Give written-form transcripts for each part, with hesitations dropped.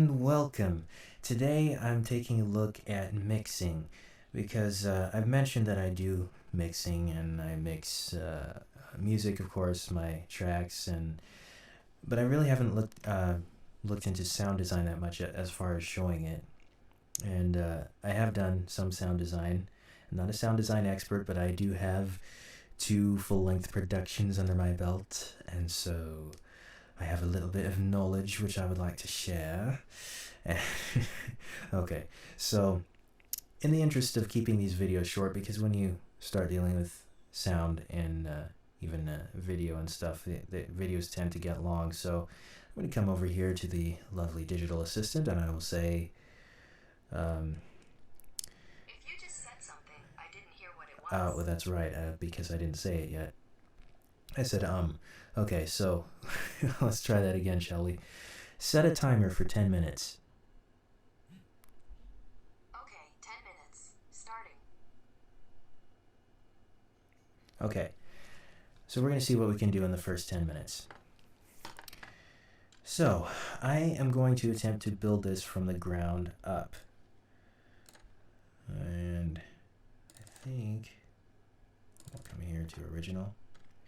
and welcome. Today I'm taking a look at mixing because I've mentioned that I do mixing and I mix music, of course, my tracks, but I really haven't looked into sound design that much as far as showing it. And I have done some sound design. I'm not a sound design expert, but I do have 2 full-length productions under my belt, and so I have a little bit of knowledge which I would like to share. Okay, so in the interest of keeping these videos short, because when you start dealing with sound and even video and stuff, the videos tend to get long, so I'm going to come over here to the lovely digital assistant and I will say, If you just said something, I didn't hear what it was. well, that's right, because I didn't say it yet. I said, okay, so let's try that again, shall we? Set a timer for 10 minutes. Okay, 10 minutes. Starting. Okay, so we're going to see what we can do in the first 10 minutes. So, I am going to attempt to build this from the ground up. And I think we'll come here to original.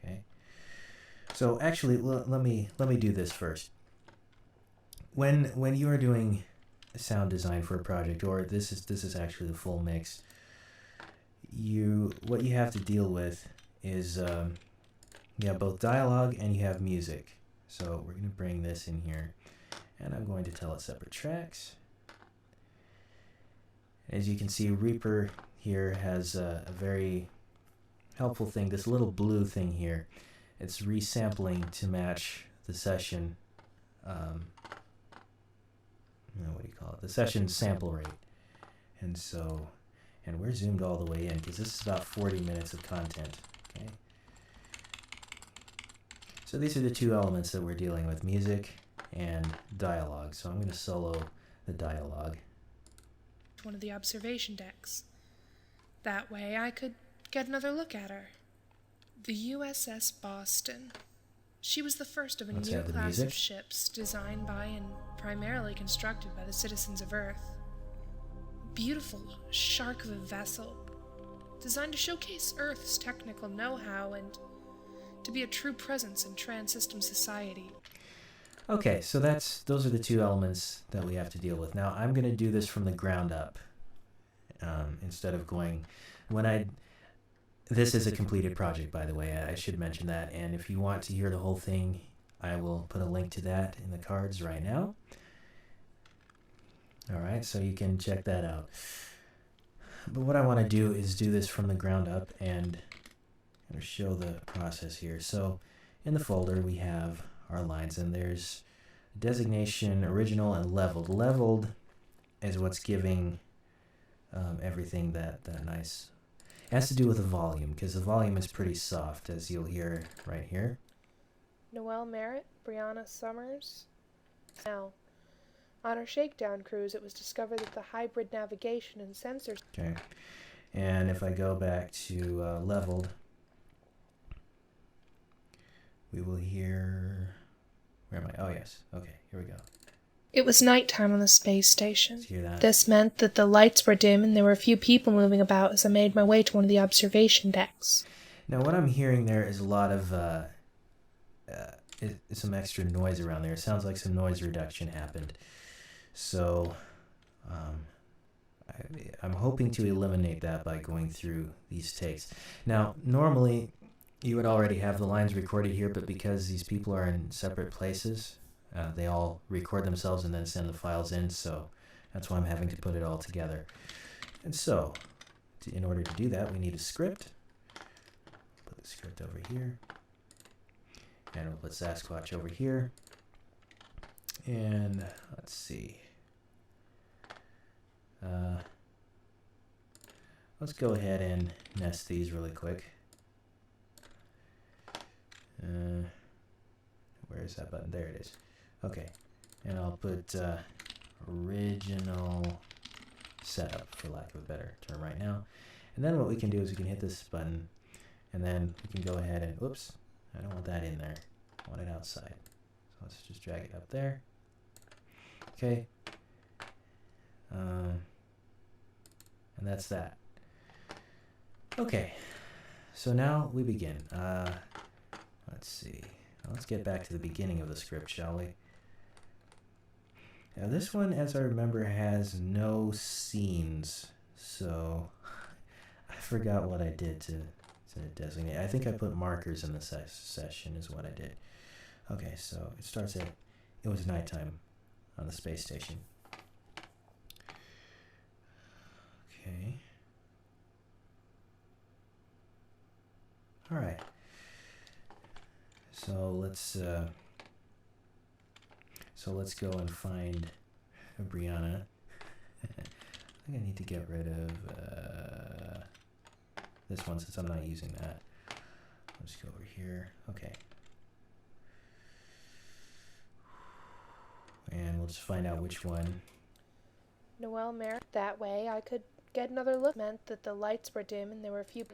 Okay. So actually, let me do this first. When you are doing sound design for a project, or this is actually the full mix, what you have to deal with is you have both dialogue and you have music. So we're going to bring this in here, and I'm going to tell it separate tracks. As you can see, Reaper here has a very helpful thing, this little blue thing here. It's resampling to match the session, what do you call it? The session sample rate. And we're zoomed all the way in because this is about 40 minutes of content. Okay. So these are the 2 elements that we're dealing with, music and dialogue. So I'm going to solo the dialogue. One of the observation decks. That way I could get another look at her. The USS Boston. She was the first of a Let's new have the class music. of ships designed by and primarily constructed by the citizens of Earth. Beautiful shark of a vessel, designed to showcase Earth's technical know-how and to be a true presence in trans-system society. Okay, so those are the 2 elements that we have to deal with. Now I'm going to do this from the ground up instead of going This is a completed project, by the way. I should mention that. And if you want to hear the whole thing, I will put a link to that in the cards right now. All right, so you can check that out. But what I want to do is do this from the ground up and show the process here. So in the folder, we have our lines, and there's designation, original, and leveled. Leveled is what's giving everything that nice. It has to do with the volume, because the volume is pretty soft, as you'll hear right here. Noelle Merritt, Brianna Summers. Now, on our shakedown cruise, it was discovered that the hybrid navigation and sensors... Okay, and if I go back to leveled, we will hear... Where am I? Oh, yes. Okay, here we go. It was nighttime on the space station. Let's hear that. This meant that the lights were dim and there were a few people moving about as I made my way to one of the observation decks. Now, what I'm hearing there is a lot of some extra noise around there. It sounds like some noise reduction happened. So I'm hoping to eliminate that by going through these takes. Now, normally you would already have the lines recorded here, but because these people are in separate places, they all record themselves and then send the files in, so that's why I'm having to put it all together. And so, in order to do that, we need a script. Put the script over here. And we'll put Sasquatch over here. And let's see. Let's go ahead and nest these really quick. Where is that button? There it is. Okay. And I'll put original setup, for lack of a better term right now. And then what we can do is we can hit this button, and then we can go ahead and, oops, I don't want that in there. I want it outside. So let's just drag it up there. Okay. And that's that. Okay, so now we begin. Let's see. Let's get back to the beginning of the script, shall we? Now this one, as I remember, has no scenes, so I forgot what I did to designate. I think I put markers in the session is what I did. Okay, so it starts at, it was nighttime on the space station. Okay. All right. So let's go and find Brianna. I think I need to get rid of this one since I'm not using that. Let's go over here. Okay. And we'll just find out which one. Noel Merritt. That way I could get another look. Meant that the lights were dim and there were a few.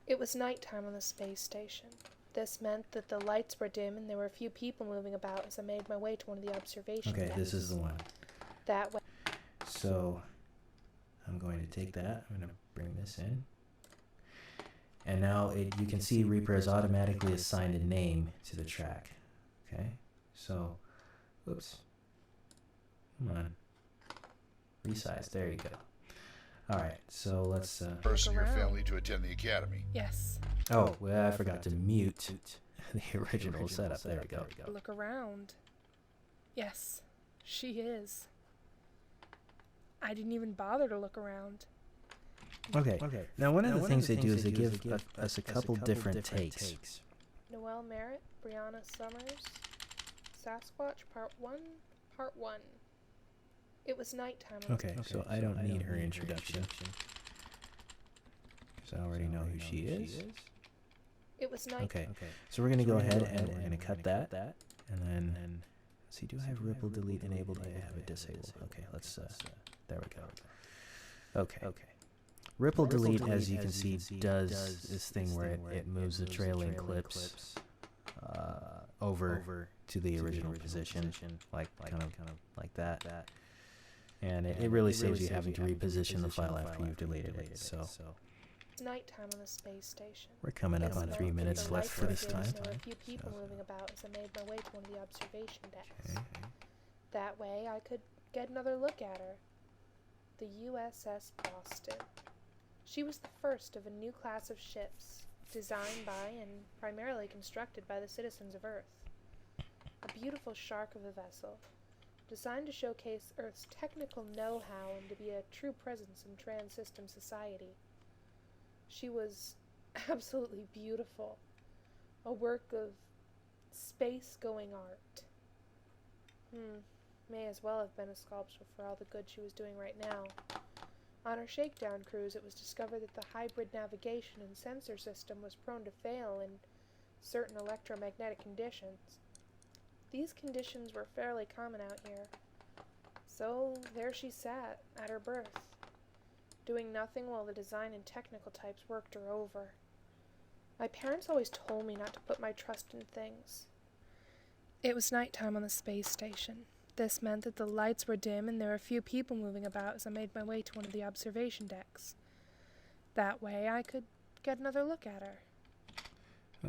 It was nighttime on the space station. This meant that the lights were dim and there were a few people moving about as I made my way to one of the observation decks. Okay, this is the one. That way. So I'm going to take that. I'm going to bring this in. And now you can see Reaper has automatically assigned a name to the track. Okay, so, oops. Come on. Resize, there you go. Alright, so let's... person in your family to attend the academy. Yes. Oh, well, I forgot to mute the original setup. There we go. Look around. Yes, she is. I didn't even bother to look around. Okay. Now, one of the things they do is they give us a couple different takes. Noel Merritt, Brianna Summers, Sasquatch, Part 1, Part 1. It was nighttime. Okay, so I don't need her introduction. Because I already know who she is. It was night. Okay, so we're going to go ahead and we're going to cut that. And then, see, do I have ripple delete enabled? I have it disabled. Okay, let's, there we go. Okay. Ripple delete, as you can see, does this thing where it moves the trailing clips over to the original position, like kind of like that. And it really saves you having to reposition the file after you've deleted it. So It's nighttime on the space station. we're coming up on 3 minutes left for this time. There were a few people moving about as I made my way to one of the observation decks. Okay. That way I could get another look at her. The USS Boston. She was the first of a new class of ships, designed by and primarily constructed by the citizens of Earth. A beautiful shark of a vessel, designed to showcase Earth's technical know-how and to be a true presence in trans-system society. She was absolutely beautiful, a work of space-going art. May as well have been a sculpture for all the good she was doing right now. On her shakedown cruise, it was discovered that the hybrid navigation and sensor system was prone to fail in certain electromagnetic conditions. These conditions were fairly common out here. So there she sat, at her berth, doing nothing while the design and technical types worked her over. My parents always told me not to put my trust in things. It was nighttime on the space station. This meant that the lights were dim and there were a few people moving about as I made my way to one of the observation decks. That way I could get another look at her.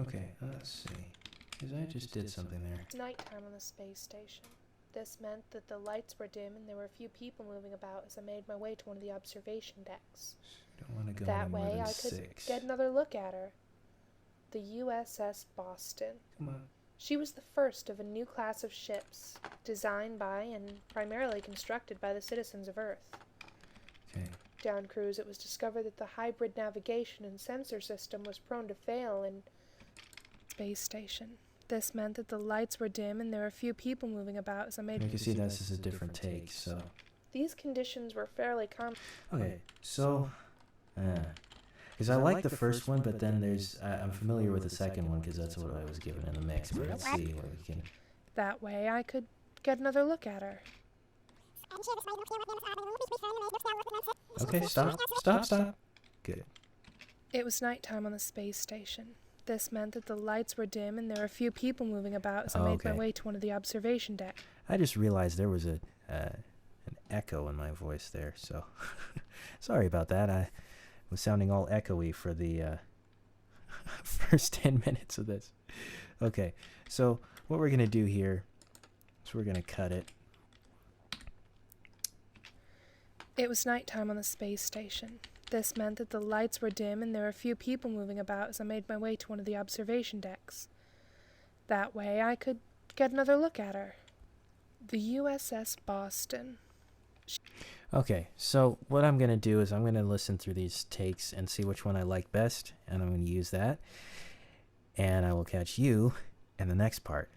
Okay, let's see. Because I just did something there. It's nighttime on the space station. This meant that the lights were dim and there were a few people moving about as I made my way to one of the observation decks. Don't want to go That any more way than I could 6. get another look at her. The USS Boston. Come on. She was the first of a new class of ships, designed by and primarily constructed by the citizens of Earth. Okay. Down cruise, it was discovered that the hybrid navigation and sensor system was prone to fail in space station. This meant that the lights were dim and there were a few people moving about as I made... You can see this is a different take, so... These conditions were fairly common. Okay, so... Because I like the first one, but then there's... I'm familiar with the second one because that's what I was given in the mix, but let's see what we can... That way I could get another look at her. Okay, stop. Good. It was nighttime on the space station. This meant that the lights were dim and there were a few people moving about as I made my way to one of the observation decks. I just realized there was a an echo in my voice there, so sorry about that. I was sounding all echoey for the first 10 minutes of this. Okay, so what we're going to do here is we're going to cut it. It was nighttime on the space station. This meant that the lights were dim and there were few people moving about as I made my way to one of the observation decks. That way I could get another look at her. The USS Boston. Okay, so what I'm going to do is I'm going to listen through these takes and see which one I like best, and I'm going to use that. And I will catch you in the next part.